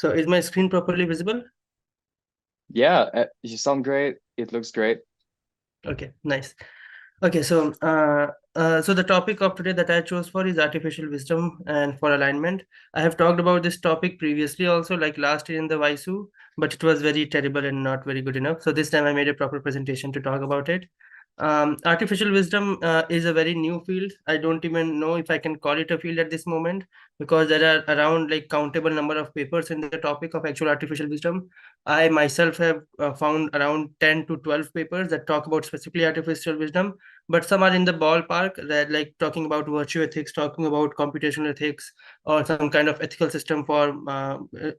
So is my screen properly visible? Yeah, you sound great. It looks great. Okay, nice. Okay, so the topic of today that I chose for is artificial wisdom and for alignment. I have talked about this topic previously also, like last year in the VAISU, but it was very terrible and not very good enough. So this time I made a proper presentation to talk about it. Artificial wisdom is a very new field. I don't even know if I can call it a field at this moment because there are around like countable number of papers in the topic of actual artificial wisdom. I myself have found around 10 to 12 papers that talk about specifically artificial wisdom, but some are in the ballpark that like talking about virtue ethics, talking about computational ethics, or some kind of ethical system for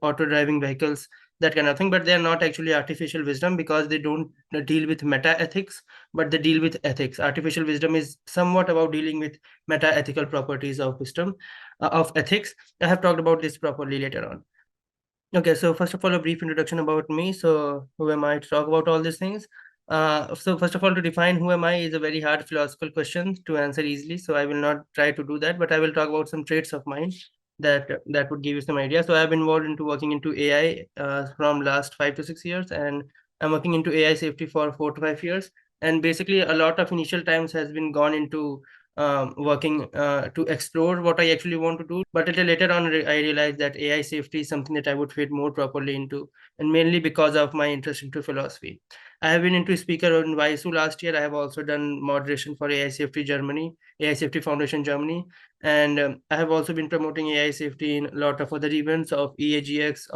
auto driving vehicles, that kind of thing. But they are not actually artificial wisdom because they don't deal with meta ethics, but they deal with ethics. Artificial wisdom is somewhat about dealing with meta ethical properties of wisdom, of ethics. I have talked about this properly later on. Okay, so first of all, a brief introduction about me. So, who am I to talk about all these things? So, first of all, to define who am I is a very hard philosophical question to answer easily. So, I will not try to do that, but I will talk about some traits of mine that would give you some idea. So, I've been involved into working into AI from last 5 to 6 years, and I'm working into AI safety for 4 to 5 years. And basically, a lot of initial times has been gone into working to explore what I actually want to do. But a little later on, I realized that AI safety is something that I would fit more properly into, and mainly because of my interest into philosophy. I have been into speaker on VAISU last year. I have also done moderation for AI Safety Germany, AI Safety Foundation Germany, and I have also been promoting AI safety in a lot of other events of EAGX,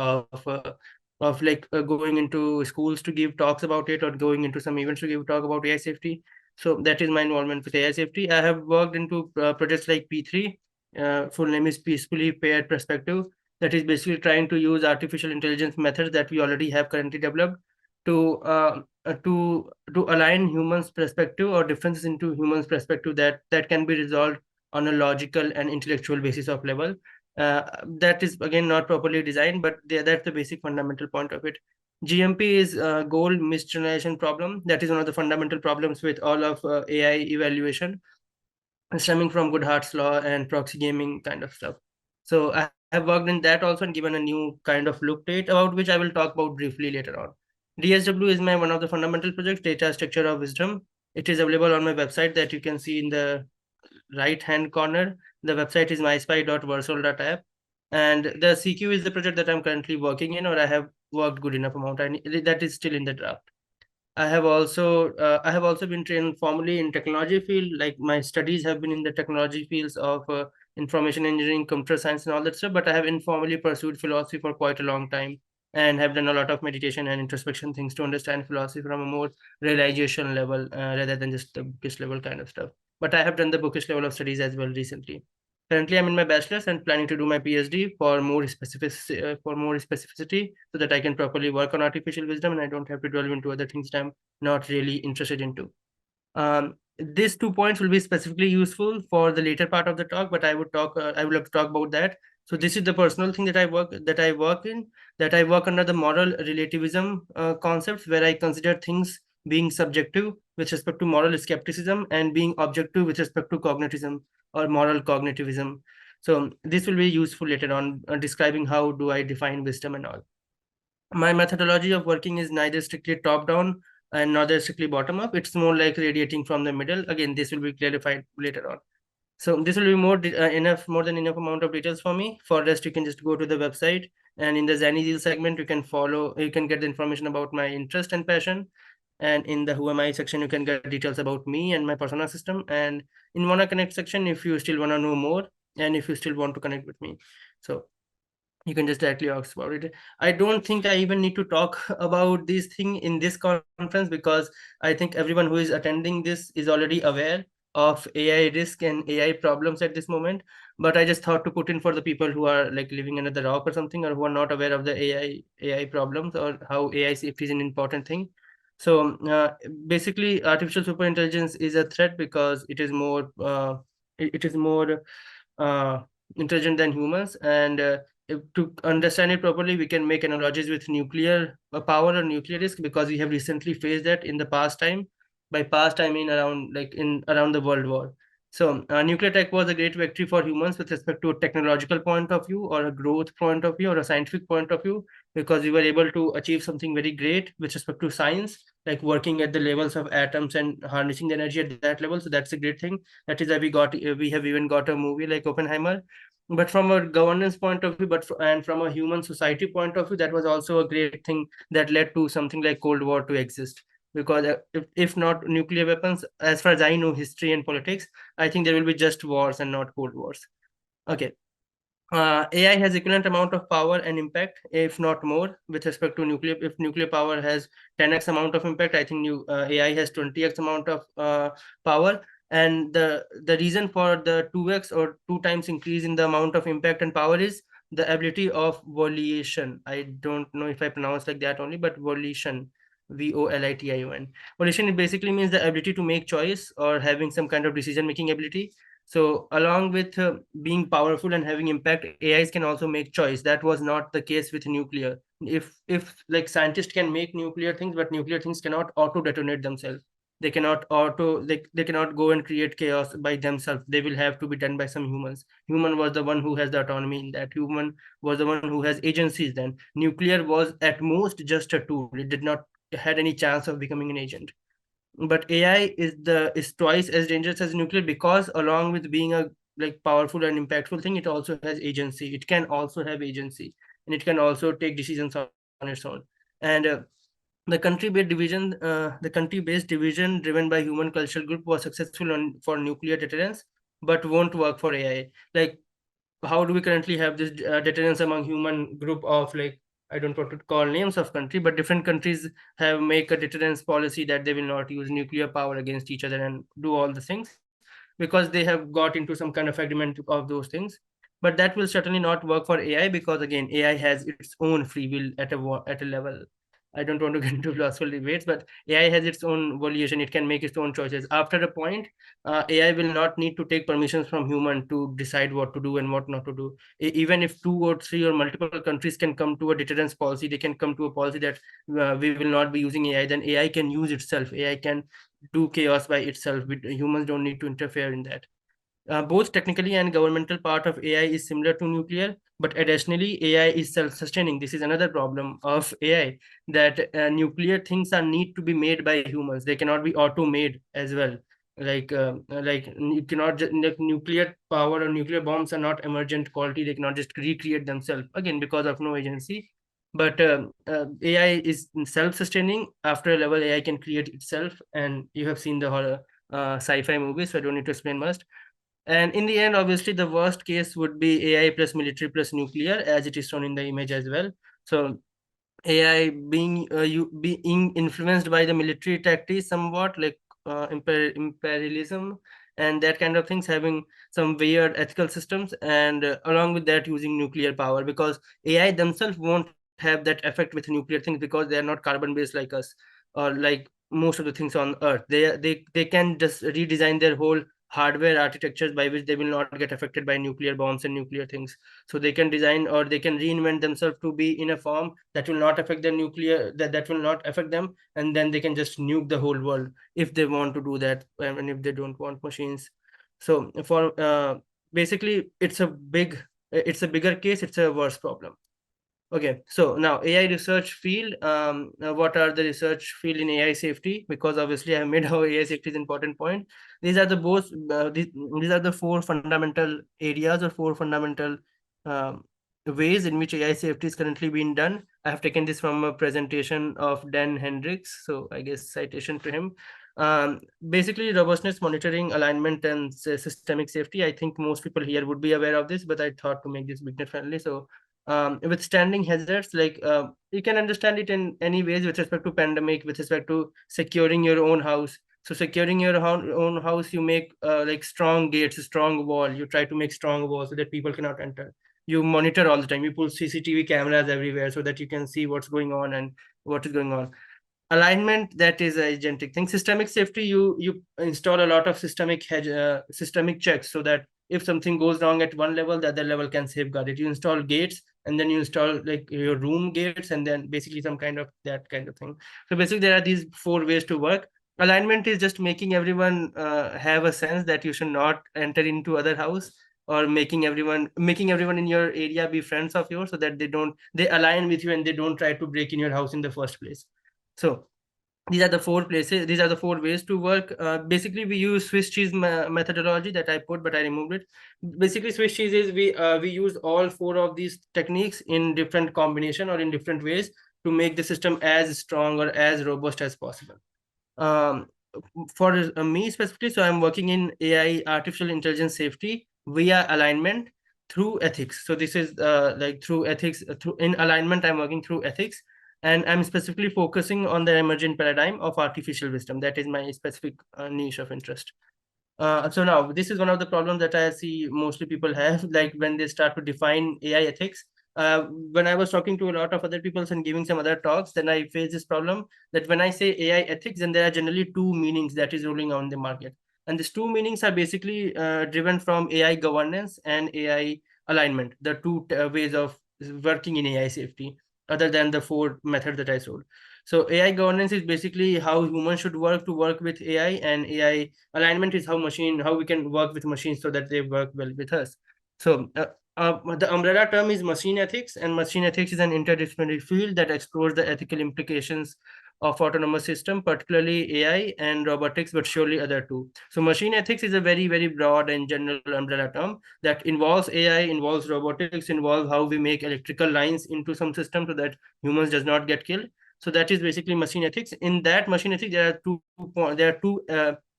of like going into schools to give talks about it, or going into some events to give talk about AI safety. So that is my involvement with AI safety. I have worked into projects like P3. Full name is Peacefully Paired Perspective. That is basically trying to use artificial intelligence methods that we already have currently developed to to align humans' perspective or differences into humans' perspective that can be resolved on a logical and intellectual basis of level. That is again not properly designed, but that's the basic fundamental point of it. GMP is goal misgeneration problem. That is one of the fundamental problems with all of AI evaluation, stemming from Goodhart's law and proxy gaming kind of stuff. So I have worked in that also and given a new kind of look to it, about which I will talk about briefly later on. DSW is my one of the fundamental projects, Data Structure of Wisdom. It is available on my website that you can see in the right hand corner. The website is myspy.versal.app. And the CQ is the project that I'm currently working in, or I have worked good enough amount. That is still in the draft. I have also been trained formally in technology field. Like my studies have been in the technology fields of information engineering, computer science, and all that stuff. But I have informally pursued philosophy for quite a long time, and have done a lot of meditation and introspection things to understand philosophy from a more realization level rather than just the bookish level kind of stuff. But I have done the bookish level of studies as well recently. Currently, I'm in my bachelor's and planning to do my PhD for more specificity, so that I can properly work on artificial wisdom and I don't have to delve into other things that I'm not really interested into. These 2 points will be specifically useful for the later part of the talk, but I would like to talk about that. So this is the personal thing that I work in, that I work under the moral relativism concepts, where I consider things being subjective with respect to moral skepticism and being objective with respect to cognitism or moral cognitivism. So this will be useful later on, describing how do I define wisdom and all. My methodology of working is neither strictly top down and neither strictly bottom up. It's more like radiating from the middle. Again, this will be clarified later on. So this will be more than enough amount of details for me. For rest, you can just go to the website, and in the Zany segment, you can get the information about my interest and passion. And in the Who Am I section, you can get details about me and my persona system. And in Wanna Connect section, if you still wanna know more and if you still want to connect with me. So you can just directly ask about it. I don't think I even need to talk about this thing in this conference, because I think everyone who is attending this is already aware of AI risk and AI problems at this moment. But I just thought to put in for the people who are like living under the rock or something, or who are not aware of the AI problems, or how AI safety is an important thing. So basically, artificial superintelligence is a threat because it is more uh, intelligent than humans, and to understand it properly, we can make analogies with nuclear power or nuclear risk, because we have recently faced that in the past time. By past, I mean around the World War. So nuclear tech was a great victory for humans with respect to a technological point of view or a growth point of view or a scientific point of view, because we were able to achieve something very great with respect to science, like working at the levels of atoms and harnessing the energy at that level. So that's a great thing. That is why we have even got a movie like Oppenheimer. But from a governance point of view, and from a human society point of view, that was also a great thing that led to something like Cold War to exist. Because if not nuclear weapons, as far as I know history and politics, I think there will be just wars and not cold wars. Okay. AI has equivalent amount of power and impact, if not more, with respect to nuclear. If nuclear power has 10x amount of impact, I think AI has 20x amount of power. And the reason for the 2x or two times increase in the amount of impact and power is the ability of volition. I don't know if I pronounce like that only, but volition, VOLITION. Volition basically means the ability to make choice or having some kind of decision making ability. So along with being powerful and having impact, AIs can also make choice. That was not the case with nuclear. If like scientists can make nuclear things, but nuclear things cannot auto detonate themselves. They cannot they cannot go and create chaos by themselves. They will have to be done by some humans. Human was the one who has the autonomy in that. Human was the one who has agencies then. Nuclear was at most just a tool. It did not had any chance of becoming an agent. But AI is twice as dangerous as nuclear, because along with being a like powerful and impactful thing, it also has agency. It can also have agency, and it can also take decisions on its own. And the country-based division driven by human cultural group was successful for nuclear deterrence, but won't work for AI. Like, how do we currently have this deterrence among human group of, like, I don't want to call names of country, but different countries have make a deterrence policy that they will not use nuclear power against each other and do all the things, because they have got into some kind of agreement of those things. But that will certainly not work for AI, because again AI has its own free will at a level. I don't want to get into philosophical debates, but AI has its own volition. It can make its own choices. After a point, AI will not need to take permissions from human to decide what to do and what not to do. Even if two or three or multiple countries can come to a deterrence policy, they can come to a policy that we will not be using AI, then AI can use itself. AI can do chaos by itself. Humans don't need to interfere in that. Both technically and governmental part of AI is similar to nuclear, but additionally, AI is self-sustaining. This is another problem of AI, that nuclear things are need to be made by humans. They cannot be auto-made as well. Like you cannot like nuclear power or nuclear bombs are not emergent quality. They cannot just recreate themselves again because of no agency. But AI is self-sustaining. After a level, AI can create itself, and you have seen the horror sci-fi movies, so I don't need to explain much. And in the end, obviously, the worst case would be AI plus military plus nuclear, as it is shown in the image as well. So AI being influenced by the military tactics somewhat, like imperialism and that kind of things, having some weird ethical systems, and along with that using nuclear power, because AI themselves won't have that effect with nuclear things, because they are not carbon based like us, or like most of the things on Earth. They can just redesign their whole hardware architectures by which they will not get affected by nuclear bombs and nuclear things. So they can design or they can reinvent themselves to be in a form that will not affect the nuclear that will not affect them, and then they can just nuke the whole world if they want to do that, and if they don't want machines. So for basically it's a bigger case, it's a worse problem. Okay, so now AI research field. What are the research field in AI safety? Because obviously I have made how AI safety is an important point. These are the both. These are the four fundamental areas or four fundamental um, ways in which AI safety is currently being done. I have taken this from a presentation of Dan Hendricks, so I guess citation to him. Basically, robustness, monitoring, alignment, and systemic safety. I think most people here would be aware of this, but I thought to make this beginner friendly. So withstanding hazards, like you can understand it in any ways with respect to pandemic, with respect to securing your own house. So securing your own house, you make like strong gates, a strong wall. You try to make strong walls so that people cannot enter. You monitor all the time. You put CCTV cameras everywhere so that you can see what's going on and what is going on. Alignment, that is a agentic thing. Systemic safety, you install a lot of systemic checks, so that if something goes wrong at one level, the other level can safeguard it. You install gates, and then you install like your room gates, and then basically some kind of that kind of thing. So basically there are these four ways to work. alignment is just making everyone have a sense that you should not enter into other house, or making everyone in your area be friends of yours, so that they align with you and they don't try to break in your house in the first place. So these are the four ways to work. Basically we use Swiss cheese methodology that I put, but I removed it. Basically Swiss cheese is we use all four of these techniques in different combination or in different ways to make the system as strong or as robust as possible. um, for me specifically, so I'm working in AI, artificial intelligence safety, via alignment through ethics. So this is like through ethics, through in alignment I'm working through ethics, and I'm specifically focusing on the emergent paradigm of artificial wisdom. That is my specific niche of interest. So now this is one of the problems that I see mostly people have, like when they start to define AI ethics. When I was talking to a lot of other people and giving some other talks, then I face this problem that when I say AI ethics, then there are generally two meanings that is rolling on the market. And these two meanings are basically driven from AI governance and AI alignment, the two ways of working in AI safety, other than the four methods that I showed. So AI governance is basically how humans should work to work with AI, and AI alignment is how we can work with machines so that they work well with us. So the umbrella term is machine ethics, and machine ethics is an interdisciplinary field that explores the ethical implications of autonomous system, particularly AI and robotics, but surely other too. So machine ethics is a very, very broad and general umbrella term that involves AI, involves robotics, involves how we make electrical lines into some system so that humans does not get killed. So that is basically machine ethics. In that machine ethics, there are two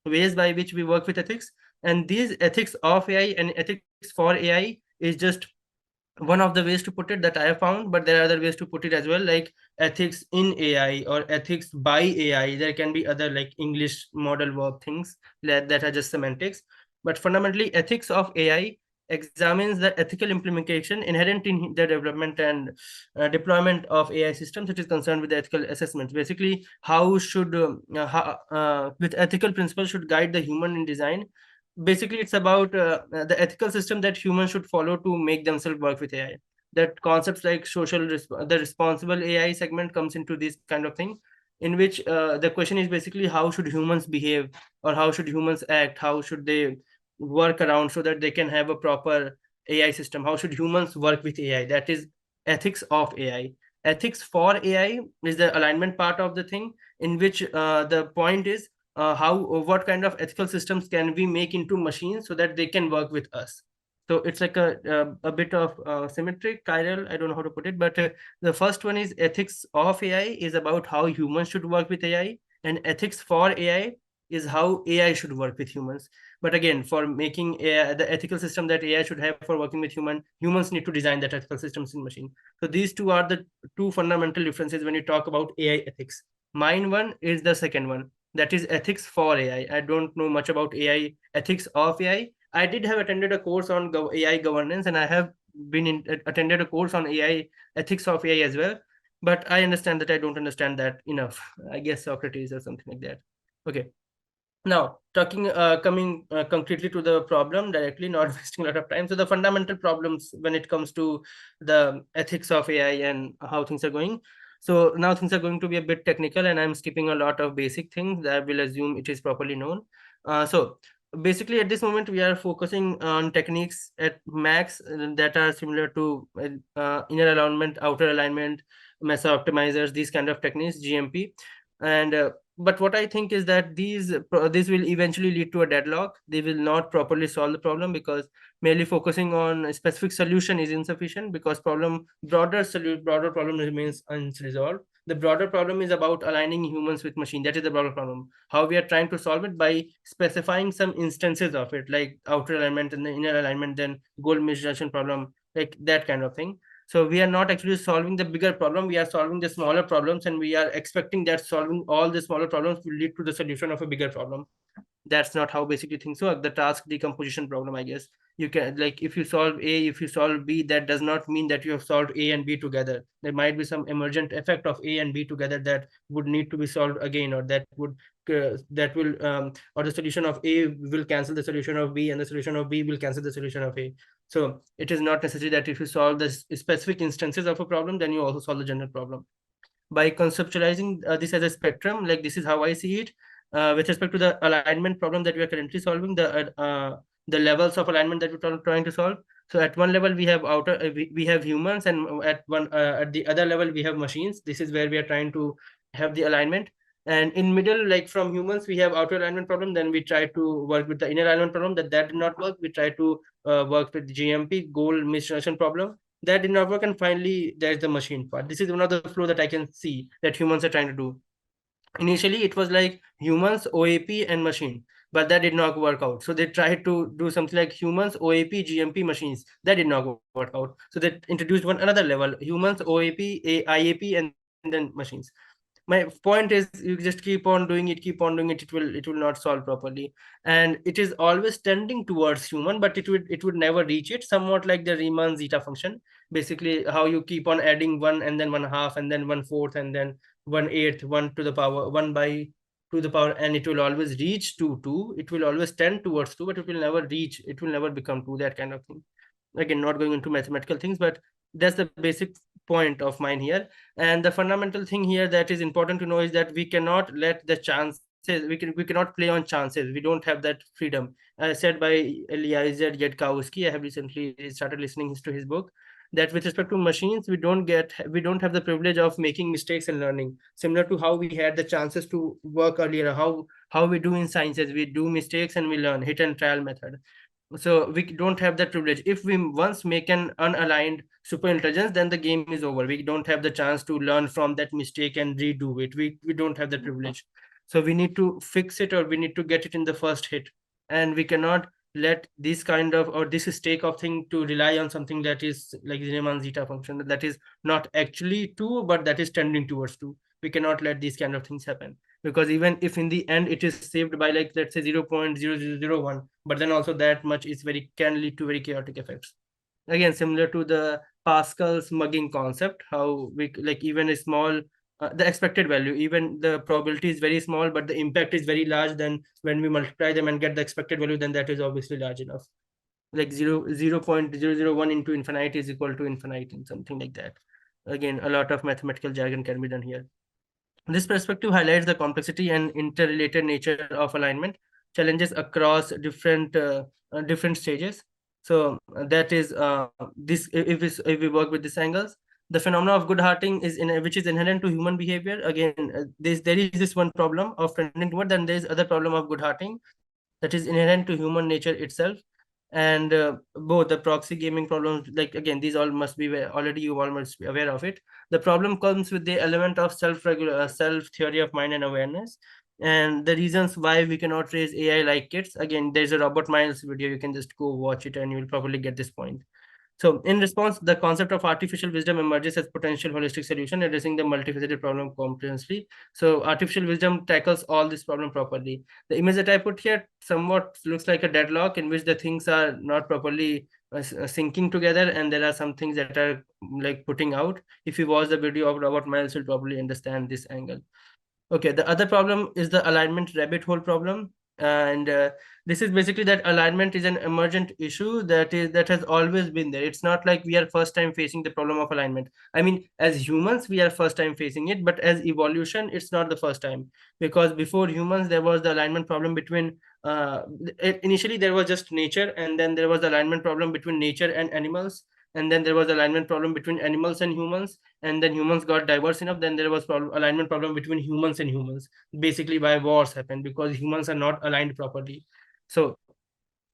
ways by which we work with ethics, and these ethics of AI and ethics for AI is just one of the ways to put it that I have found, but there are other ways to put it as well, like ethics in AI or ethics by AI. There can be other like English model verb things that are just semantics. But fundamentally, ethics of AI examines the ethical implementation inherent in the development and deployment of AI systems, which is concerned with the ethical assessments. Basically, how should with ethical principles should guide the human in design. Basically it's about the ethical system that humans should follow to make themselves work with AI. That concepts like the responsible AI segment comes into this kind of thing, in which the question is basically how should humans behave, or how should humans act, how should they work around so that they can have a proper AI system, how should humans work with AI. That is ethics of AI. Ethics for AI is the alignment part of the thing, in which the point is how what kind of ethical systems can we make into machines so that they can work with us. So it's like a bit of symmetric chiral, I don't know how to put it, but the first one is ethics of AI is about how humans should work with AI, and ethics for AI is how AI should work with humans. But again, for making AI, the ethical system that AI should have for working with humans need to design that ethical systems in machine. So these two are the two fundamental differences when you talk about AI ethics. Mine one is the second one, that is ethics for AI. I don't know much about AI ethics of AI. I did have attended a course on AI governance, and I have attended a course on AI ethics of AI as well. But I understand that I don't understand that enough. I guess Socrates or something like that. Okay. Now, coming concretely to the problem directly, not wasting a lot of time. So the fundamental problems when it comes to the ethics of AI and how things are going. So now things are going to be a bit technical, and I'm skipping a lot of basic things that I will assume it is properly known. So basically, at this moment, we are focusing on techniques at max that are similar to inner alignment, outer alignment, mesa optimizers, these kind of techniques, GMP, and but what I think is that this will eventually lead to a deadlock. They will not properly solve the problem, because merely focusing on a specific solution is insufficient, because broader problem remains unresolved. The broader problem is about aligning humans with machine. That is the broader problem. How we are trying to solve it by specifying some instances of it, like outer alignment and the inner alignment, then goal misjudgment problem, like that kind of thing. So we are not actually solving the bigger problem, we are solving the smaller problems, and we are expecting that solving all the smaller problems will lead to the solution of a bigger problem. That's not how basically things work. The task decomposition problem, I guess. You can, like, if you solve A, if you solve B, that does not mean that you have solved A and B together. There might be some emergent effect of A and B together that would need to be solved again, or that will or the solution of A will cancel the solution of B, and the solution of B will cancel the solution of A. So it is not necessary that if you solve the specific instances of a problem, then you also solve the general problem. By conceptualizing this as a spectrum, like this is how I see it. with respect to the alignment problem that we are currently solving, the levels of alignment that we're trying to solve. So at one level we have we have humans, and at the other level we have machines. This is where we are trying to have the alignment. And in middle, like from humans, we have outer alignment problem. Then we try to work with the inner alignment problem. That did not work. We try to work with GMP, goal misdirection problem. That did not work. And finally, there's the machine part. This is one of the flow that I can see that humans are trying to do. Initially it was like humans, OAP, and machine, but that did not work out. So they tried to do something like humans, OAP, GMP, machines. That did not work out. So they introduced one another level: humans, OAP, IAP, and then machines. My point is, you just keep on doing it, it will not solve properly. And it is always tending towards human, but it would never reach it. Somewhat like the Riemann zeta function, basically how you keep on adding one, and then one half, and then one fourth, and then one eighth, one to the power, one by to the power, and it will always reach to two. It will always tend towards two, but it will never reach, it will never become two, that kind of thing. Again, not going into mathematical things, but that's the basic point of mine here. And the fundamental thing here that is important to know is that we cannot let the chances, we cannot play on chances. We don't have that freedom. Said by Eliezer Yudkowsky, I have recently started listening to his book, that with respect to machines, we don't have the privilege of making mistakes and learning, similar to how we had the chances to work earlier, how we do in sciences. We do mistakes and we learn, hit and trial method. So we don't have that privilege. If we once make an unaligned super intelligence, then the game is over. We don't have the chance to learn from that mistake and redo it. We don't have that privilege. So we need to fix it, or we need to get it in the first hit. And we cannot let this kind of, or this stake of thing to rely on something that is like Riemann zeta function, that is not actually two, but that is tending towards two. We cannot let these kind of things happen, because even if in the end it is saved by, like, let's say 0.0001, but then also that much is very, can lead to very chaotic effects. Again, similar to the Pascal's mugging concept, how we, like, even a small the expected value, even the probability is very small, but the impact is very large. Then when we multiply them and get the expected value, then that is obviously large enough. Like 0.001 into infinite is equal to infinite, and something like that. Again, a lot of mathematical jargon can be done here. This perspective highlights the complexity and interrelated nature of alignment challenges across different stages. So that is this. If we work with these angles, the phenomena of good hearting is which is inherent to human behavior. Again, there is this one problem of trending toward, then there is other problem of good hearting that is inherent to human nature itself. And both the proxy gaming problems, like, again, these all must be already, you all must be aware of it. The problem comes with the element of self theory of mind and awareness, and the reasons why we cannot raise AI like kids. Again, there's a Robert Miles video, you can just go watch it and you'll probably get this point. So in response, the concept of artificial wisdom emerges as potential holistic solution addressing the multifaceted problem comprehensively. So artificial wisdom tackles all this problem properly. The image that I put here somewhat looks like a deadlock in which the things are not properly syncing together, and there are some things that are like putting out. If you watch the video of Robert Miles, you'll probably understand this angle. Okay, the other problem is the alignment rabbit hole problem. And this is basically that alignment is an emergent issue that has always been there. It's not like we are first time facing the problem of alignment. I mean, as humans, we are first time facing it, but as evolution, it's not the first time. Because before humans, there was the alignment problem between initially there was just nature, and then there was the alignment problem between nature and animals, and then there was alignment problem between animals and humans, and then humans got diverse enough, then there was alignment problem between humans and humans. Basically why wars happen, because humans are not aligned properly. So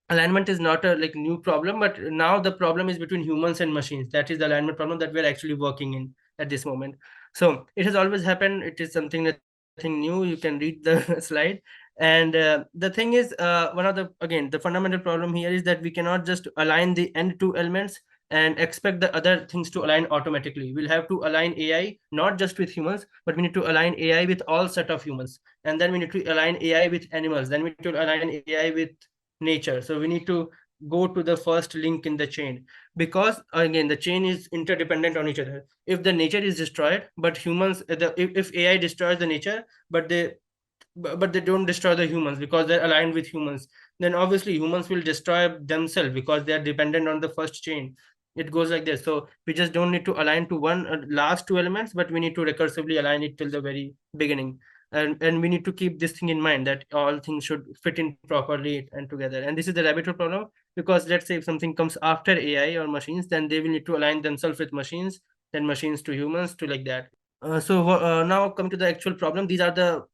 alignment is not a like new problem, but now the problem is between humans and machines. That is the alignment problem that we're actually working in at this moment. So it has always happened, it is something nothing new. You can read the slide. And the thing is, one of the, again, the fundamental problem here is that we cannot just align the end two elements and expect the other things to align automatically. We'll have to align AI not just with humans, but we need to align AI with all set of humans, and then we need to align AI with animals, then we need to align AI with nature. So we need to go to the first link in the chain, because again the chain is interdependent on each other. If the nature is destroyed, but humans, if AI destroys the nature, but they don't destroy the humans because they're aligned with humans, then obviously humans will destroy themselves because they are dependent on the first chain. It goes like this. So we just don't need to align to one last two elements, but we need to recursively align it till the very beginning. and we need to keep this thing in mind, that all things should fit in properly and together. And this is the rabbit hole problem, because let's say if something comes after AI or machines, then they will need to align themselves with machines, then machines to humans, to like that. Now coming to the actual problem, these are the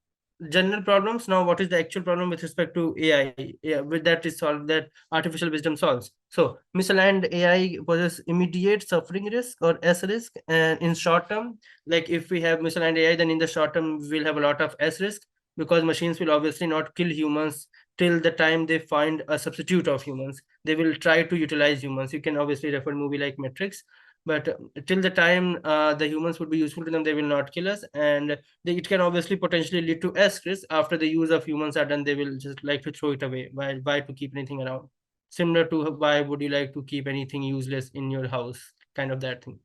general problems. Now, what is the actual problem with respect to AI? Yeah, with that is solved, that artificial wisdom solves. So misaligned AI poses immediate suffering risk or S risk, and in short term, like if we have misaligned AI, then in the short term we'll have a lot of S risk, because machines will obviously not kill humans till the time they find a substitute of humans. They will try to utilize humans. You can obviously refer movie like Matrix, but till the time the humans would be useful to them, they will not kill us. And it can obviously potentially lead to S risk. After the use of humans are done, they will just like to throw it away. Why to keep anything around? Similar to why would you like to keep anything useless in your house, kind of that thing.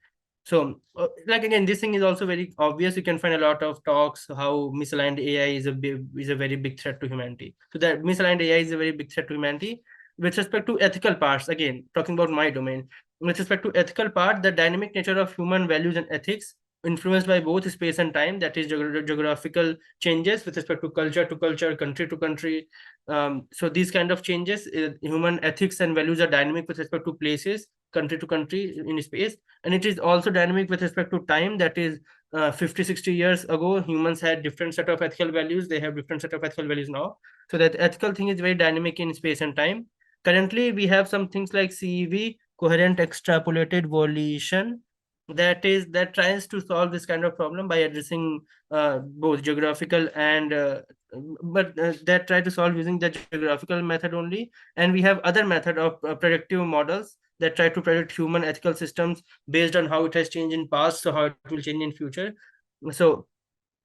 So like again, this thing is also very obvious. You can find a lot of talks how misaligned AI is a very big threat to humanity. So that misaligned AI is a very big threat to humanity. With respect to ethical parts, again talking about my domain, with respect to ethical part, the dynamic nature of human values and ethics, influenced by both space and time, that is geographical changes with respect to culture, country to country. So these kind of changes, human ethics and values are dynamic with respect to places, country to country in space. And it is also dynamic with respect to time, that is 50 60 years ago humans had different set of ethical values, they have different set of ethical values now. So that ethical thing is very dynamic in space and time. Currently we have some things like CEV, coherent extrapolated volition, that tries to solve this kind of problem by addressing both geographical and but that try to solve using the geographical method only. And we have other method of predictive models that try to predict human ethical systems based on how it has changed in past, so how it will change in future. So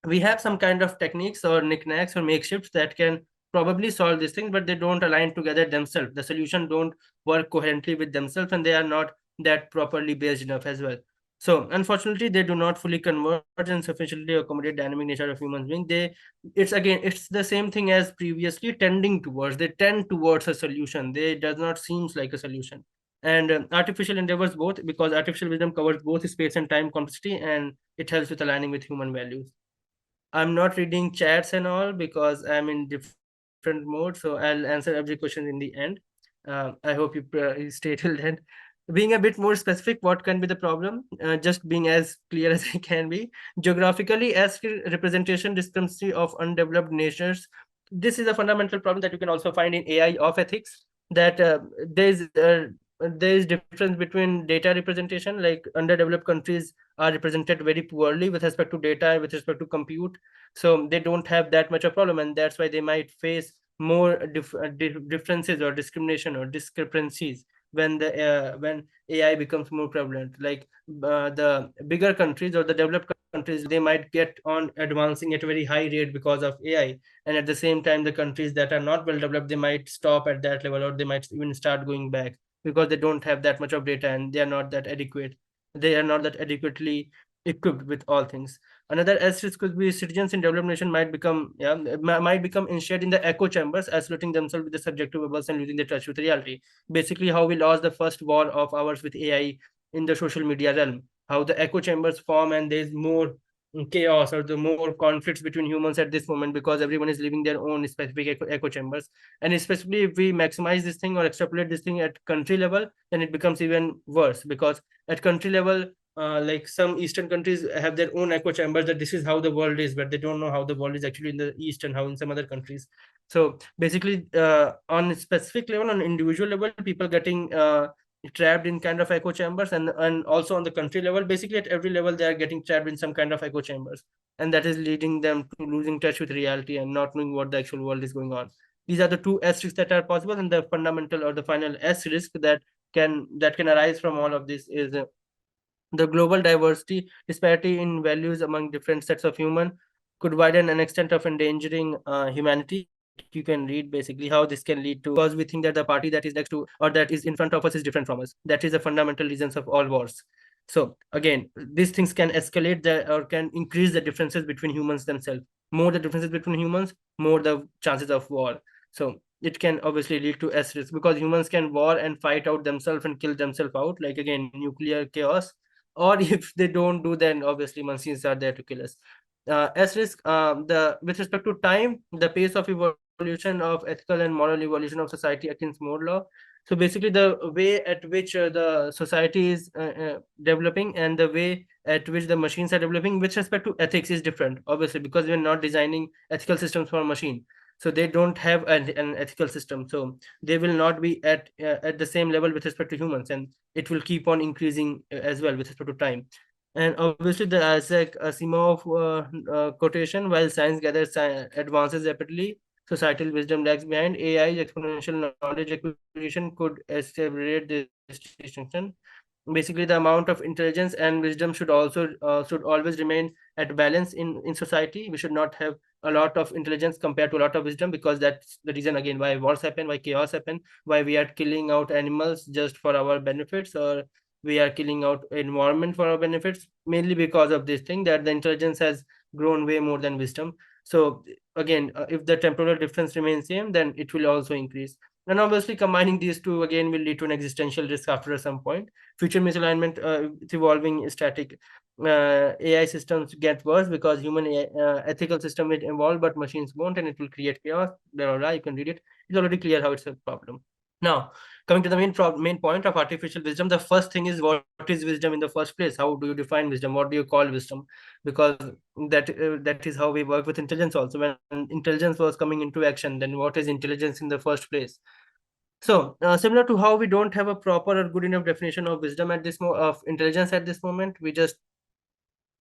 we have some kind of techniques or knickknacks or makeshifts that can probably solve these things, but they don't align together themselves. The solution don't work coherently with themselves, and they are not that properly based enough as well. So unfortunately, they do not fully converge and sufficiently accommodate dynamic nature of human being. It's the same thing as previously, tending towards. They tend towards a solution. They does not seems like a solution. And artificial endeavors both, because artificial wisdom covers both space and time complexity, and it helps with aligning with human values. I'm not reading chats and all because I'm in different mode. So I'll answer every question in the end. I hope you stay till then. Being a bit more specific, what can be the problem? Just being as clear as I can be. Geographically, as representation discrepancy of undeveloped nations. This is a fundamental problem that you can also find in AI of ethics. That there is difference between data representation. Like underdeveloped countries are represented very poorly with respect to data, with respect to compute. So they don't have that much of problem, and that's why they might face more differences or discrimination or discrepancies when AI becomes more prevalent. Like the bigger countries or the developed countries, they might get on advancing at a very high rate because of AI, and at the same time, the countries that are not well developed, they might stop at that level, or they might even start going back because they don't have that much of data, and they are not that adequately equipped with all things. Another asterisk could be citizens in developed nation might become instead in the echo chambers, isolating themselves with the subjective bubbles and losing their touch with reality. Basically, how we lost the first war of ours with AI in the social media realm. How the echo chambers form, and there's more chaos or the more conflicts between humans at this moment, because everyone is living their own specific echo chambers. And especially if we maximize this thing or extrapolate this thing at country level, then it becomes even worse, because at country level, like some eastern countries have their own echo chambers, that this is how the world is, but they don't know how the world is actually in the east and how in some other countries. So basically, on a specific level, on individual level, people getting trapped in kind of echo chambers, and also on the country level, basically at every level they are getting trapped in some kind of echo chambers, and that is leading them to losing touch with reality and not knowing what the actual world is going on. These are the two S risks that are possible, and the fundamental or the final S risk that can arise from all of this is the global diversity disparity in values among different sets of human could widen an extent of endangering humanity. You can read basically how this can lead to, because we think that the party that is next to or that is in front of us is different from us. That is the fundamental reasons of all wars. So again, these things can escalate or can increase the differences between humans themselves. More the differences between humans, more the chances of war. So it can obviously lead to S risk, because humans can war and fight out themselves and kill themselves out, like again nuclear chaos. Or if they don't do, then obviously machines are there to kill us. S risk, the with respect to time, the pace of evolution of ethical and moral evolution of society against more law. So basically, the way at which the society is developing and the way at which the machines are developing with respect to ethics is different, obviously, because we're not designing ethical systems for a machine. So they don't have an ethical system. So they will not be at the same level with respect to humans, and it will keep on increasing as well with respect to time. And obviously, the Isaac Asimov quotation: "While science gathers advances rapidly, societal wisdom lags behind. AI's exponential knowledge acquisition could accelerate this distinction." Basically, the amount of intelligence and wisdom should always remain at balance in society. We should not have a lot of intelligence compared to a lot of wisdom, because that's the reason again why wars happen, why chaos happen, why we are killing out animals just for our benefits, or we are killing out environment for our benefits, mainly because of this thing that the intelligence has grown way more than wisdom. So again, if the temporal difference remains same, then it will also increase. And obviously, combining these two again will lead to an existential risk after some point. Future misalignment, with evolving static AI systems get worse because human ethical system will evolve, but machines won't, and it will create chaos. Blah, blah, blah. You can read it. It's already clear how it's a problem. Now, coming to the main point of artificial wisdom, the first thing is, what is wisdom in the first place? How do you define wisdom? What do you call wisdom? Because that is how we work with intelligence also. When intelligence was coming into action, then what is intelligence in the first place? So, similar to how we don't have a proper or good enough definition of wisdom at of intelligence at this moment, we just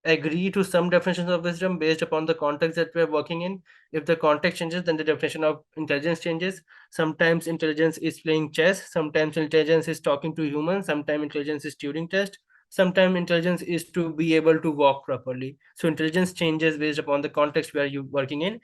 agree to some definitions of wisdom based upon the context that we're working in. If the context changes, then the definition of intelligence changes. Sometimes intelligence is playing chess, sometimes intelligence is talking to humans, sometimes intelligence is Turing test, sometimes intelligence is to be able to walk properly. So intelligence changes based upon the context where you're working in.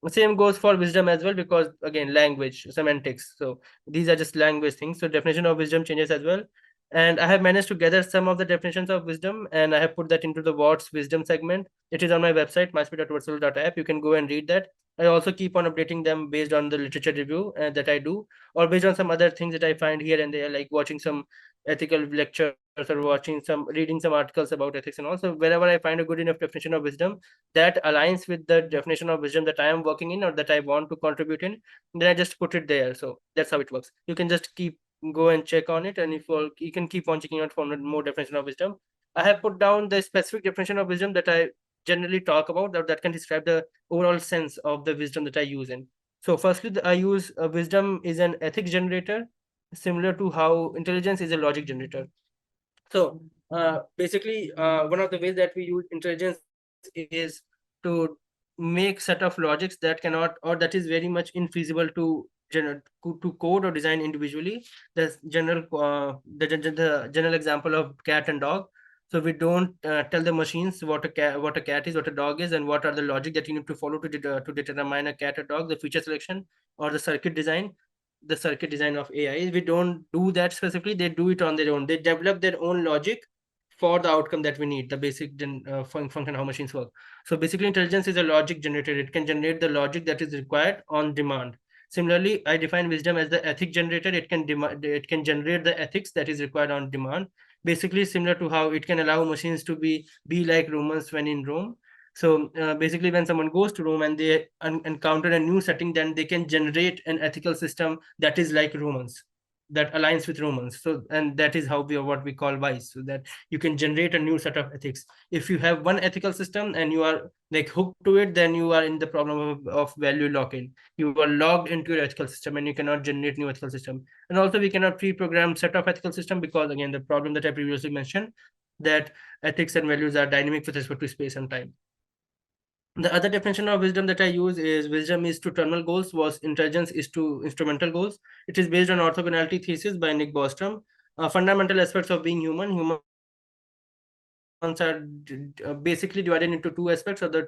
Same goes for wisdom as well, because again, language, semantics. So these are just language things. So definition of wisdom changes as well. And I have managed to gather some of the definitions of wisdom, and I have put that into the What's Wisdom segment. It is on my website, myspy.virtual.app. You can go and read that. I also keep on updating them based on the literature review that I do, or based on some other things that I find here and there, like watching some ethical lectures or reading some articles about ethics. And also, wherever I find a good enough definition of wisdom that aligns with the definition of wisdom that I am working in or that I want to contribute in, then I just put it there. So that's how it works. You can just go and check on it, and if you can keep on checking out for more definition of wisdom. I have put down the specific definition of wisdom that I generally talk about, that can describe the overall sense of the wisdom that I use in. So firstly, I use wisdom is an ethics generator, similar to how intelligence is a logic generator. So basically, one of the ways that we use intelligence is to make set of logics that cannot, or that is very much infeasible to code or design individually. The general example of cat and dog. So we don't tell the machines what a cat is, what a dog is, and what are the logic that you need to follow to determine a cat or dog, the feature selection or the circuit design of AI. We don't do that specifically. They do it on their own. They develop their own logic for the outcome that we need, the basic function how machines work. So basically, intelligence is a logic generator. It can generate the logic that is required on demand. Similarly, I define wisdom as the ethic generator. It can generate the ethics that is required on demand. Basically, similar to how it can allow machines to be like Romans when in Rome. So basically, when someone goes to Rome and they encounter a new setting, then they can generate an ethical system that is like Romans, that aligns with Romans. So, and that is how we are what we call wise. So that you can generate a new set of ethics. If you have one ethical system and you are like hooked to it, then you are in the problem of value lock-in. You are logged into your ethical system and you cannot generate new ethical system. And also, we cannot pre-program set of ethical system, because again, the problem that I previously mentioned, that ethics and values are dynamic with respect to space and time. The other definition of wisdom that I use is wisdom is to terminal goals, was intelligence is to instrumental goals. It is based on orthogonality thesis by Nick Bostrom. Fundamental aspects of being human. Humans are basically divided into two aspects, or that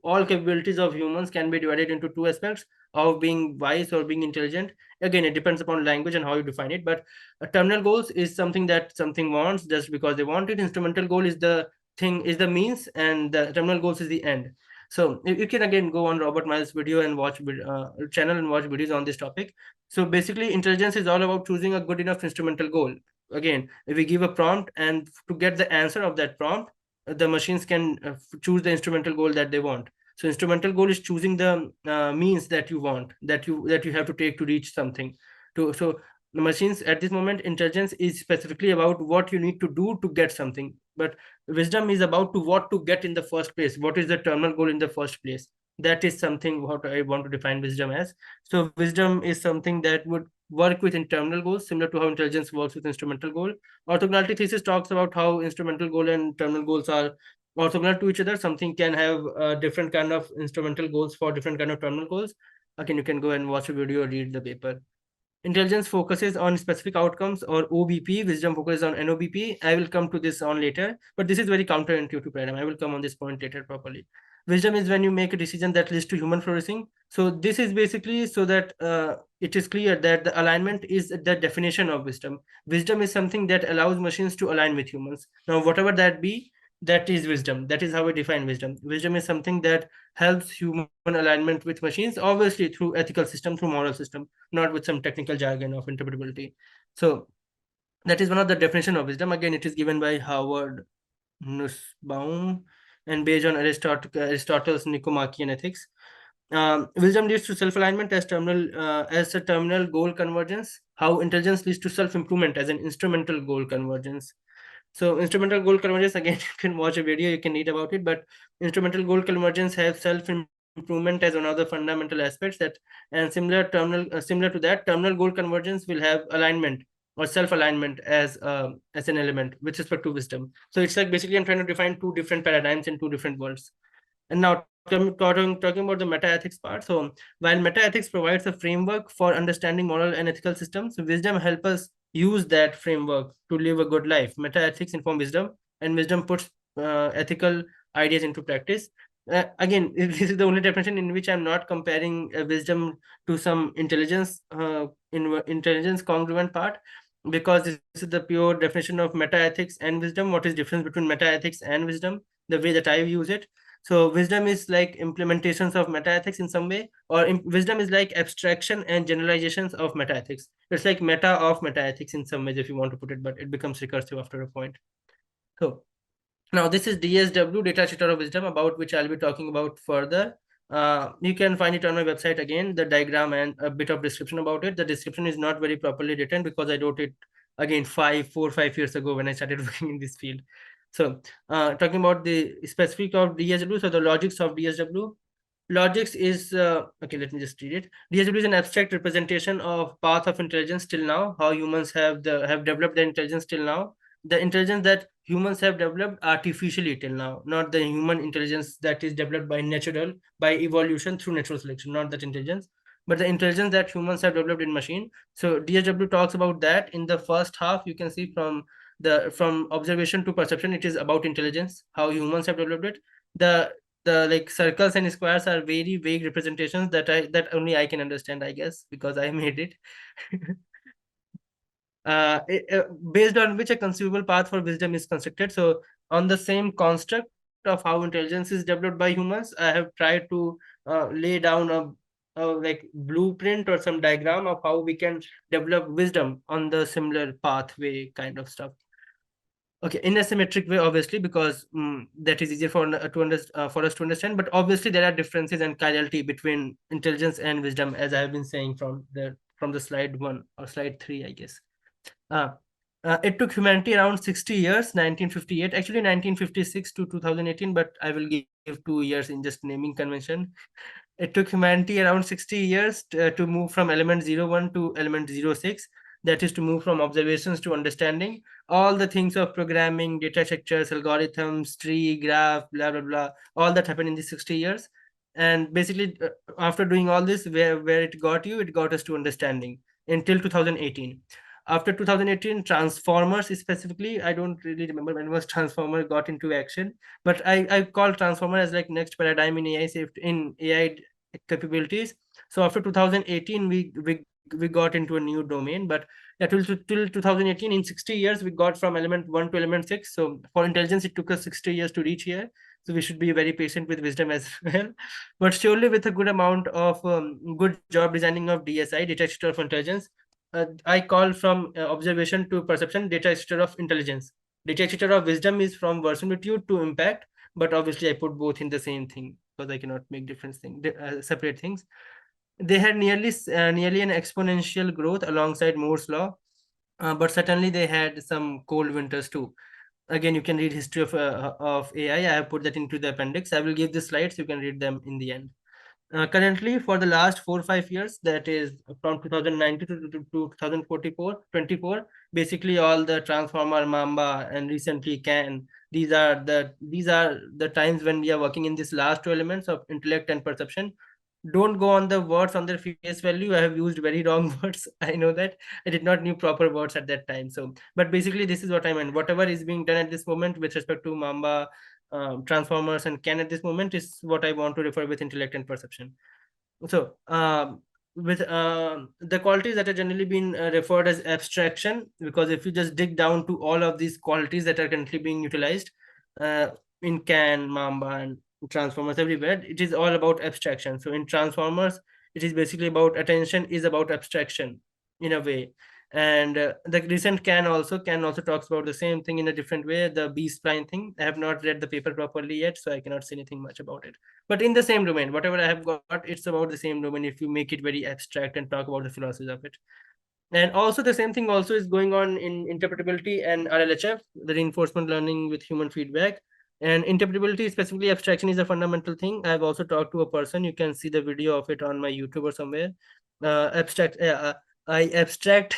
all capabilities of humans can be divided into two aspects of being wise or being intelligent. Again, it depends upon language and how you define it. But terminal goals is something that something wants just because they want it. Instrumental goal is the means, and the terminal goals is the end. So you can again go on Robert Miles' video and channel and watch videos on this topic. So basically, intelligence is all about choosing a good enough instrumental goal. Again, if we give a prompt, and to get the answer of that prompt, the machines can choose the instrumental goal that they want. So instrumental goal is choosing the means that you want, that you have to take to reach something. To so the machines at this moment, intelligence is specifically about what you need to do to get something, but wisdom is about to what to get in the first place. What is the terminal goal in the first place? That is something what I want to define wisdom as. So wisdom is something that would work with internal goals, similar to how intelligence works with instrumental goal. Orthogonality thesis talks about how instrumental goal and terminal goals are orthogonal to each other. Something can have different kind of instrumental goals for different kind of terminal goals. Again, you can go and watch a video or read the paper. Intelligence focuses on specific outcomes, or OBP. Wisdom focuses on NOBP. I will come to this on later, but this is very counterintuitive paradigm. I will come on this point later properly. Wisdom is when you make a decision that leads to human flourishing. So this is basically so that it is clear that the alignment is the definition of wisdom. Wisdom is something that allows machines to align with humans. Now, whatever that be, that is wisdom. That is how we define wisdom. Wisdom is something that helps human alignment with machines, obviously through ethical system, through moral system, not with some technical jargon of interpretability. So that is one of the definition of wisdom. Again, it is given by Howard Nussbaum and based on Aristotle's Nicomachean Ethics. Wisdom leads to self-alignment as a terminal goal convergence. How intelligence leads to self-improvement as an instrumental goal convergence. So instrumental goal convergence, again, you can watch a video, you can read about it, but instrumental goal convergence has self-improvement as one of the fundamental aspects that, and similar to that, terminal goal convergence will have alignment or self-alignment as an element with respect to wisdom. So it's like basically I'm trying to define two different paradigms in two different worlds. And now talking about the meta-ethics part. So while meta-ethics provides a framework for understanding moral and ethical systems, wisdom helps us use that framework to live a good life. Meta-ethics inform wisdom, and wisdom puts ethical ideas into practice. Again, this is the only definition in which I'm not comparing wisdom to some intelligence congruent part, because this is the pure definition of meta-ethics and wisdom. What is difference between meta-ethics and wisdom? The way that I use it. So wisdom is like implementations of meta-ethics in some way, or wisdom is like abstraction and generalizations of meta-ethics. It's like meta of meta-ethics in some ways, if you want to put it, but it becomes recursive after a point. So now this is DSW, Data Structure of Wisdom, about which I'll be talking about further. You can find it on my website again, the diagram and a bit of description about it. The description is not very properly written because I wrote it again 5 years ago when I started working in this field. So talking about the specific of DSW, so the logics of DSW. Logics is, okay, let me just read it. DSW is an abstract representation of path of intelligence till now, how humans have developed their intelligence till now. The intelligence that humans have developed artificially till now, not the human intelligence that is developed by evolution through natural selection, not that intelligence, but the intelligence that humans have developed in machine. So DSW talks about that in the first half. You can see from observation to perception, it is about intelligence, how humans have developed it. The like circles and squares are very vague representations that only I can understand, I guess, because I made it. Based on which a consumable path for wisdom is constructed. So on the same construct of how intelligence is developed by humans, I have tried to lay down a like blueprint or some diagram of how we can develop wisdom on the similar pathway kind of stuff. Okay, in a symmetric way, obviously, because that is easier for us to understand. But obviously, there are differences and causality between intelligence and wisdom, as I have been saying from the slide 1 or slide 3, I guess. Uh, it took humanity around 60 years, 1958, actually 1956 to 2018, but I will give 2 years in just naming convention. It took humanity around 60 years to move from element 01 to element 06. That is to move from observations to understanding. All the things of programming, data structures, algorithms, tree, graph, blah, blah, blah, all that happened in these 60 years. And basically, after doing all this, where it got us to understanding until 2018. After 2018, transformers specifically, I don't really remember when was transformer got into action, but I call transformer as like next paradigm in AI safety, in AI capabilities. So after 2018, we got into a new domain, but yeah, till 2018, in 60 years, we got from element 1 to element 6. So for intelligence, it took us 60 years to reach here. So we should be very patient with wisdom as well. But surely with a good amount of good job designing of DSI, data structure of intelligence, I call from observation to perception, data structure of intelligence. Detector of wisdom is from verisimilitude to impact, but obviously I put both in the same thing because I cannot make different things, separate things. They had nearly an exponential growth alongside Moore's law, but certainly they had some cold winters too. Again, you can read history of AI. I have put that into the appendix. I will give the slides. You can read them in the end. Currently, for the last 4 or 5 years, that is from 2019 to 2044, 24, basically all the Transformer, Mamba, and recently Can. These are the times when we are working in these last two elements of intellect and perception. Don't go on the words on their face value. I have used very wrong words. I know that I did not knew proper words at that time. So, but basically, this is what I meant. Whatever is being done at this moment with respect to Mamba, Transformers, and Can at this moment is what I want to refer with intellect and perception. So, with the qualities that are generally been referred as abstraction, because if you just dig down to all of these qualities that are currently being utilized uh, in Can, Mamba, and Transformers everywhere, it is all about abstraction. So in Transformers, it is basically about attention is about abstraction in a way. And the recent Can also talks about the same thing in a different way, the B spline thing. I have not read the paper properly yet, so I cannot say anything much about it, but in the same domain. Whatever I have got, it's about the same domain if you make it very abstract and talk about the philosophy of it. And also the same thing also is going on in interpretability and RLHF, the reinforcement learning with human feedback. And interpretability, specifically abstraction, is a fundamental thing. I've also talked to a person. You can see the video of it on my YouTube or somewhere. Abstract. I abstract.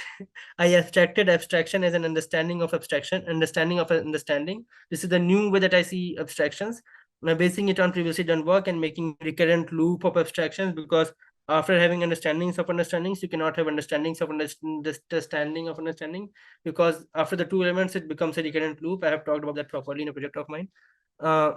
I abstracted abstraction as an understanding of abstraction, understanding of an understanding. This is the new way that I see abstractions. Basing it on previously done work and making recurrent loop of abstractions, because after having understandings of understandings, you cannot have understandings of understanding of understanding, because after the two elements it becomes a recurrent loop. I have talked about that properly in a project of mine. uh,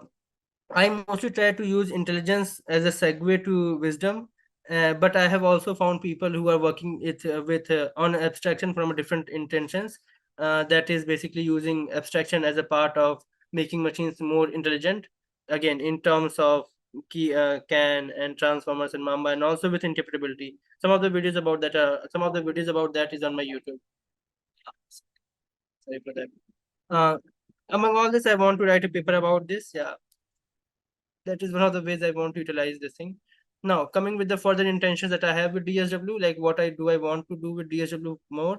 I mostly try to use intelligence as a segue to wisdom, but I have also found people who are working it with on abstraction from different intentions. That is basically using abstraction as a part of making machines more intelligent. Again, in terms of Can and Transformers and Mamba, and also with interpretability. Some of the videos about that is on my YouTube. Sorry for that. Uh, Among all this, I want to write a paper about this. Yeah, that is one of the ways I want to utilize this thing. Now, coming with the further intentions that I have with DSW, like what I want to do with DSW more.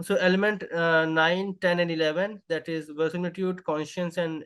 So element 9, 10, and 11, that is verisimilitude, conscience, and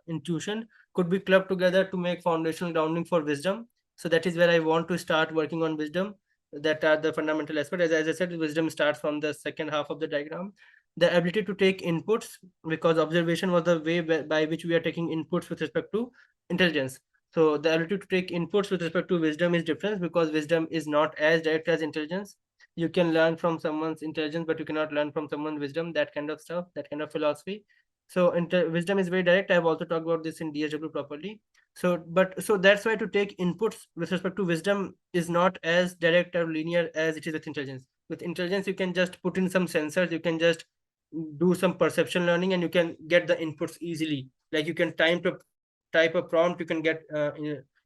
intuition, could be clubbed together to make foundational grounding for wisdom. So that is where I want to start working on wisdom. That are the fundamental aspects. As I said, wisdom starts from the second half of the diagram. The ability to take inputs, because observation was the way by which we are taking inputs with respect to intelligence. So the ability to take inputs with respect to wisdom is different, because wisdom is not as direct as intelligence. You can learn from someone's intelligence, but you cannot learn from someone's wisdom, that kind of stuff, that kind of philosophy. So wisdom is very direct. I've also talked about this in DSW properly. So that's why to take inputs with respect to wisdom is not as direct or linear as it is with intelligence. With intelligence, you can just put in some sensors, you can just do some perception learning, and you can get the inputs easily. Like you can type a prompt, you can get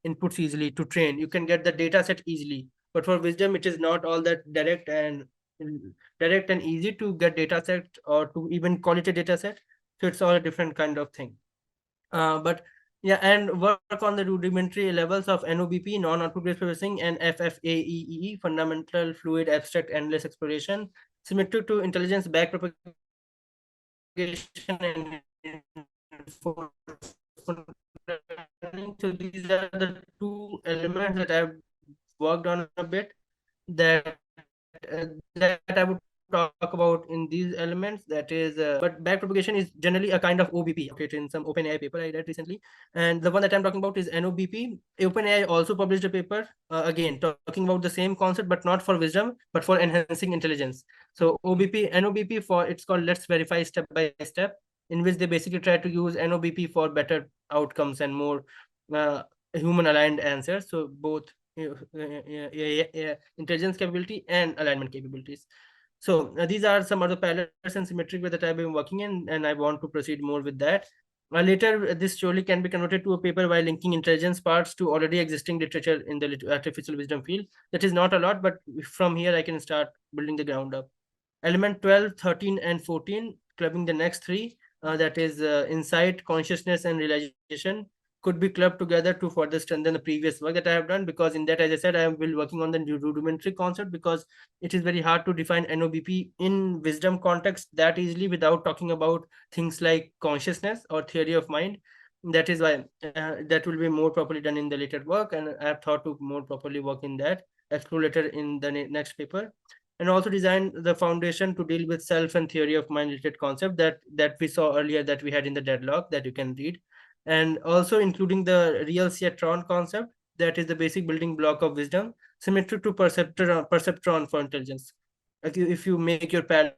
inputs easily to train, you can get the data set easily. But for wisdom, it is not all that direct and easy to get data set, or to even call it a data set. So it's all a different kind of thing. But yeah, and work on the rudimentary levels of NOBP, non-output based processing, and FFAEE, fundamental fluid abstract endless exploration, symmetric to intelligence back propagation and learning. So these are the two elements that I've worked on a bit, that that I would talk about in these elements. That is, but backpropagation is generally a kind of OBP. Okay, in some OpenAI paper I read recently, and the one that I'm talking about is NOBP. OpenAI also published a paper, again talking about the same concept, but not for wisdom, but for enhancing intelligence. So NOBP, for it's called Let's Verify Step by Step, in which they basically try to use NOBP for better outcomes and more uh, human aligned answers. So both intelligence capability and alignment capabilities. So these are some other parallels and symmetric way that I've been working in, and I want to proceed more with that. Later, this surely can be converted to a paper by linking intelligence parts to already existing literature in the artificial wisdom field. That is not a lot, but from here I can start building the ground up. Element 12, 13, and 14, clubbing the next three. that is insight, consciousness, and realization, could be clubbed together to further strengthen the previous work that I have done. Because in that, as I said, I have been working on the rudimentary concept, because it is very hard to define NOBP in wisdom context that easily without talking about things like consciousness or theory of mind. That is why that will be more properly done in the later work, and I have thought to more properly work in that, explore later in the next paper. And also design the foundation to deal with self and theory of mind related concept that we saw earlier, that we had in the deadlock, that you can read. And also including the real Ciatron concept, that is the basic building block of wisdom, symmetric to perceptron for intelligence. If you make your parallel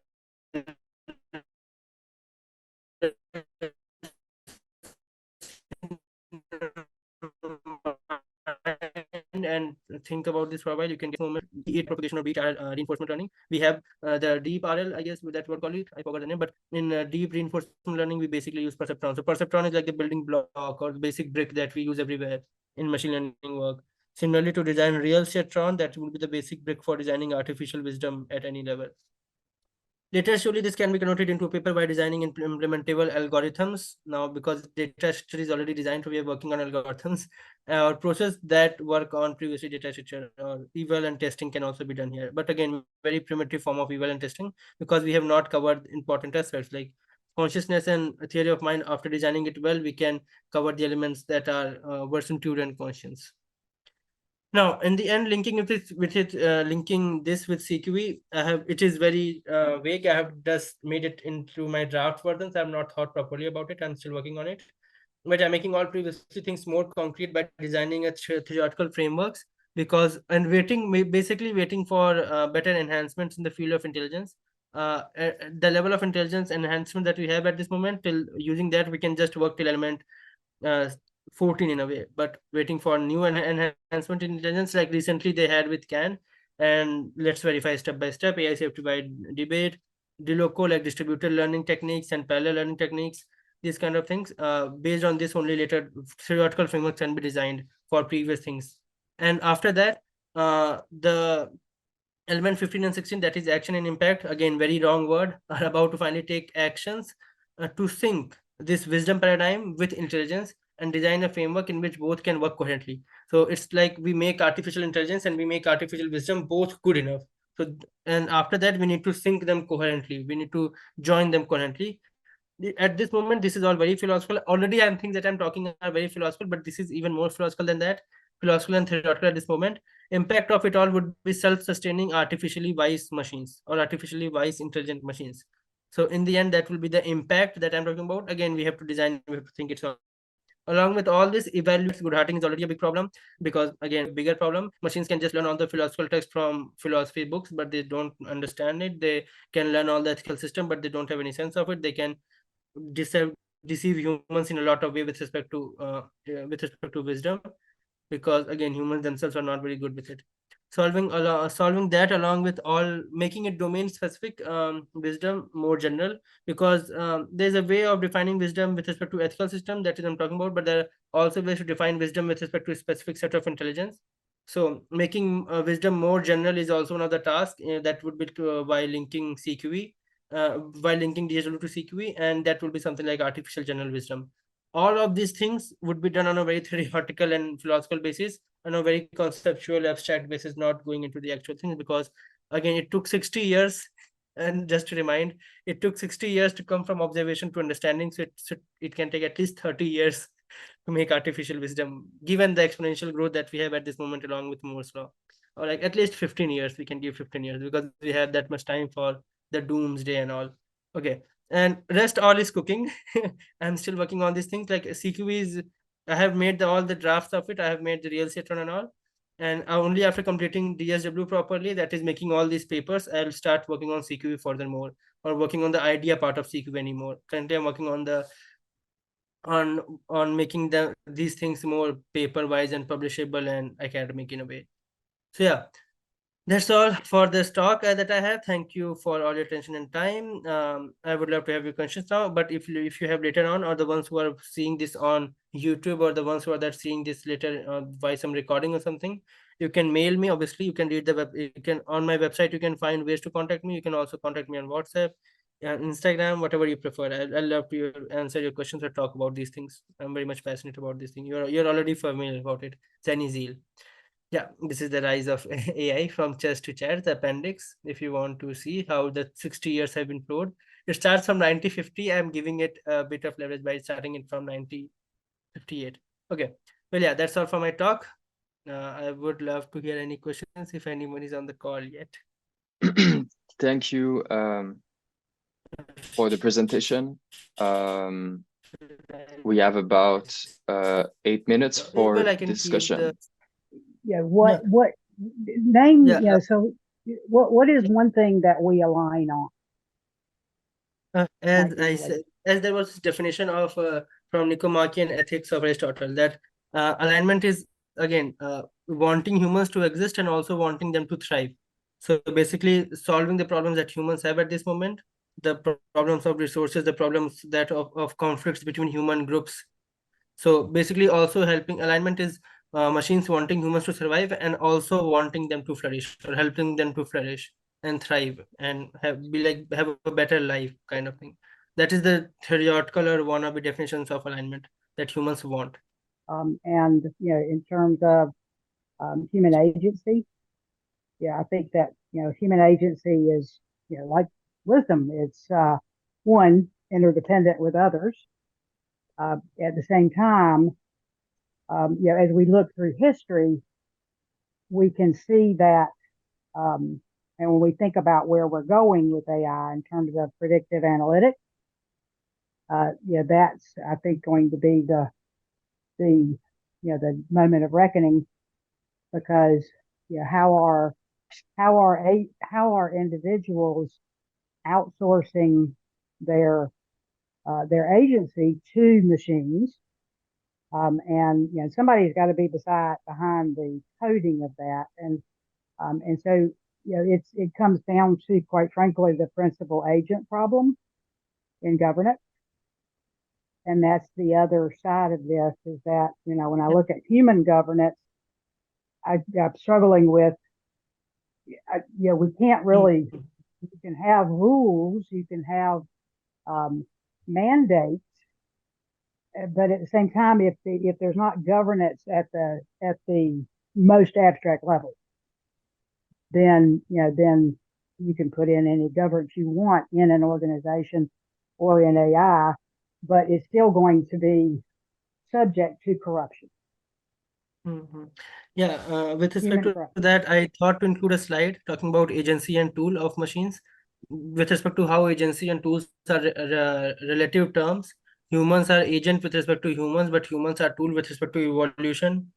and think about this for a while, you can get moment, be it propagation or be it reinforcement learning. We have the deep RL, I guess that what call it, I forgot the name, but in deep reinforcement learning, we basically use perceptron. So perceptron is like the building block or the basic brick that we use everywhere in machine learning work. Similarly, to design real Ciatron, that will be the basic brick for designing artificial wisdom at any level. Later, surely this can be converted into a paper by designing implementable algorithms. Now, because data structure is already designed, so we are working on algorithms or process that work on previously data structure, or eval and testing can also be done here. But again, very primitive form of eval and testing, because we have not covered important aspects like consciousness and theory of mind. After designing it well, we can cover the elements that are versatility and conscience. Now, in the end, linking linking this with CQE, I have it is very vague. I have just made it into my draft versions. I have not thought properly about it. I'm still working on it, but I'm making all previously things more concrete by designing a theoretical frameworks. Because and basically waiting for better enhancements in the field of intelligence. The level of intelligence enhancement that we have at this moment, till using that, we can just work till element uh, 14 in a way, but waiting for new enhancement in intelligence like recently they had with CAN. And let's verify step by step AI safety by debate, DLOCO like distributed learning techniques and parallel learning techniques, these kind of things. Based on this, only later theoretical frameworks can be designed for previous things. And after that, the element 15 and 16, that is action and impact, again very wrong word, are about to finally take actions to sync this wisdom paradigm with intelligence and design a framework in which both can work coherently. So it's like we make artificial intelligence and we make artificial wisdom both good enough. So and after that, we need to sync them coherently, we need to join them coherently. At this moment, this is all very philosophical already. I'm thinking that I'm talking are very philosophical, but this is even more philosophical than that, philosophical and theoretical at this moment. Impact of it all would be self-sustaining artificially wise machines or artificially wise intelligent machines. So in the end, that will be the impact that I'm talking about. Again, we have to design, we have to think it all. Along with all this, evaluates good hearting is already a big problem, because again, bigger problem, machines can just learn all the philosophical text from philosophy books, but they don't understand it. They can learn all the ethical system, but they don't have any sense of it. They can deceive humans in a lot of way with respect to wisdom, because again, humans themselves are not very good with it. Solving that, along with all making it domain specific, wisdom more general, because there's a way of defining wisdom with respect to ethical system, that is I'm talking about, but there are also ways to define wisdom with respect to a specific set of intelligence. So making wisdom more general is also one of the tasks that would be by linking CQE, by linking DSW to CQE, and that will be something like artificial general wisdom. All of these things would be done on a very theoretical and philosophical basis, on a very conceptual abstract basis, not going into the actual things, because again, it took 60 years. And just to remind, it took 60 years to come from observation to understanding, so it can take at least 30 years to make artificial wisdom, given the exponential growth that we have at this moment along with Moore's law. Or like at least 15 years, we can give 15 years, because we have that much time for the doomsday and all. Okay, and rest all is cooking. I'm still working on these things like CQ is, I have made all the drafts of it, I have made the real citron and all. And only after completing DSW properly, that is making all these papers, I'll start working on CQ furthermore, or working on the idea part of CQ anymore. Currently I'm working on the on making these things more paper wise and publishable and academic in a way. So yeah, that's all for this talk that I have. Thank you for all your attention and time. I would love to have your questions now, but if you have later on, or the ones who are seeing this on YouTube, or the ones who are that seeing this later by some recording or something, you can mail me. Obviously, you can read the web. You can on my website. You can find ways to contact me. You can also contact me on WhatsApp. Instagram, whatever you prefer. I love to answer your questions or talk about these things. I'm very much passionate about these things. You're already familiar about it. Sunny Zeal. Yeah, this is the rise of AI from chess to chat, the appendix. If you want to see how the 60 years have been flowed, it starts from 1950. I'm giving it a bit of leverage by starting it from 1958. Okay. Well, yeah, that's all for my talk. I would love to hear any questions if anyone is on the call yet. Thank you for the presentation. We have about 8 minutes for Well, I can keep the discussion. Yeah, yeah, what name, yeah. so what is one thing that we align on? As Might be I related. said, as there was this definition of from Nicomachean Ethics of Aristotle that alignment is again wanting humans to exist and also wanting them to thrive. So basically, solving the problems that humans have at this moment, the problems of resources, the problems that of conflicts between human groups. So basically, also helping alignment is machines wanting humans to survive and also wanting them to flourish or helping them to flourish and thrive and have a better life kind of thing. That is the theoretical or wannabe definitions of alignment that humans want. And in terms of human agency, yeah, I think that human agency is like wisdom. It's one interdependent with others. At the same time, as we look through history, we can see that, and when we think about where we're going with AI in terms of predictive analytics, that's I think going to be the moment of reckoning, because how are individuals outsourcing their agency to machines, and somebody's got to be behind the coding of that, and so it comes down to, quite frankly, the principal agent problem in governance. And that's the other side of this, is that when I look at human governance, I'm struggling with, we can't really. You can have rules, you can have mandates, but at the same time, if there's not governance at the most abstract level, then you can put in any governance you want in an organization or in AI, but it's still going to be subject to corruption. Mm-hmm. Yeah, with respect Human to corruption. that, I thought to include a slide talking about agency and tool of machines. With respect to how agency and tools are relative terms, humans are agent with respect to humans, but humans are tool with respect to evolution.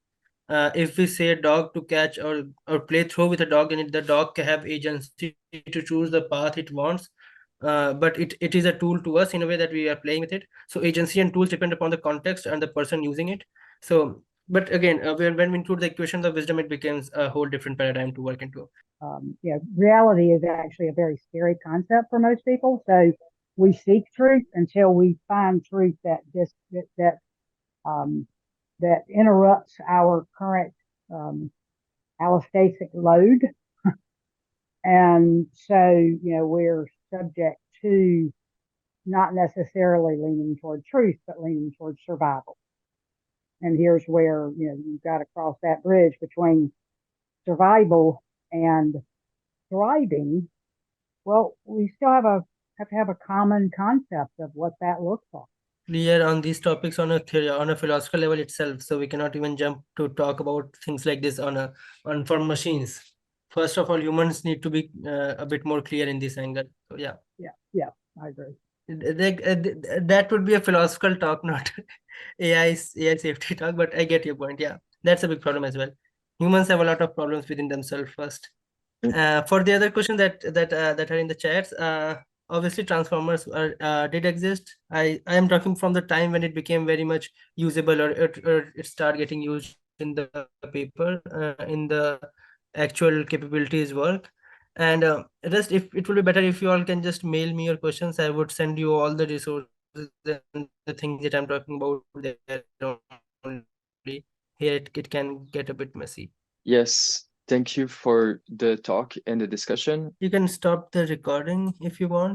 If we say dog to catch or play throw with a dog, and the dog can have agency to choose the path it wants, but it is a tool to us in a way that we are playing with it. So agency and tools depend upon the context and the person using it. So but again, when we include the equation of wisdom, it becomes a whole different paradigm to work into. Reality is actually a very scary concept for most people. So we seek truth until we find truth that interrupts our current allostatic load, and so we're subject to not necessarily leaning toward truth, but leaning toward survival. And here's where you've got to cross that bridge between survival and thriving. Well, we still have to have a common concept of what that looks like. Clear on these topics on a theory, on a philosophical level itself, so we cannot even jump to talk about things like this on for machines. First of all, humans need to be a bit more clear in this angle. So Yeah, I agree. That would be a philosophical talk, not AI safety talk. But I get your point. Yeah, that's a big problem as well. Humans have a lot of problems within themselves first. For the other question that are in the chats, obviously transformers did exist. I am talking from the time when it became very much usable, or it started getting used in the paper, in the actual capabilities work. And just if it would be better if you all can just mail me your questions, I would send you all the resources and the things that I'm talking about there only. Here it can get a bit messy. Yes, thank you for the talk and the discussion. You can stop the recording if you want.